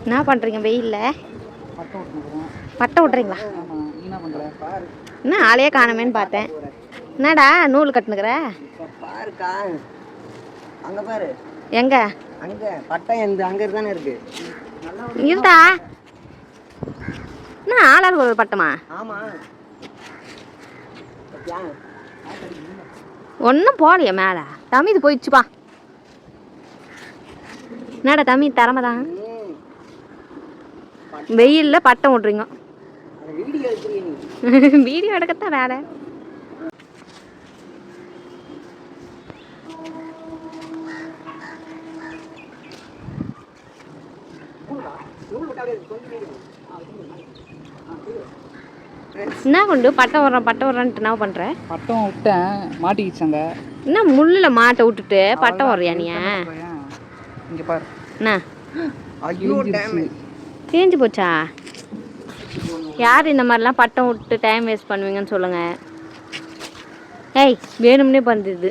என்ன பண்ணுறீங்க வெயிலில்? பட்டை விட்றீங்களா? என்ன ஆளையே காணமேன்னு பார்த்தேன். என்னடா நூல் கட்டுனுக்குற? பாருக்கா அங்கே பாரு. எங்க? அங்கே பட்டை எந்த அங்கே தானே இருக்கு. இருடா. என்ன ஆளாளுக்கு ஒரு பட்டமா? ஆமாம். ஒன்றும் போகலையே மேலே. தமிழ் இது போயிடுச்சுப்பா. என்னடா தமிழ் திறமை தான். வெயிலில் பட்டம் விட்றீங்க. வீடியோ எடுக்கத்தான் வேலை. என்ன கொண்டு பட்டம் விட்றேன்ட்டு என்ன பண்ணுற? பட்டம் விட்டேன், மாட்டிக்கிச்சாங்க. என்ன முள்ளில் மாட்டை விட்டுட்டு பட்டம் விட்றியா நீ? இங்கே பாரு. என்ன ஐயோ தேஞ்சு போச்சா? யார் இந்த மாதிரிலாம் பட்டம் விட்டு டைம் வேஸ்ட் பண்ணுவீங்கன்னு சொல்லுங்கள். ஏய் வேணும்னே பண்ணுது.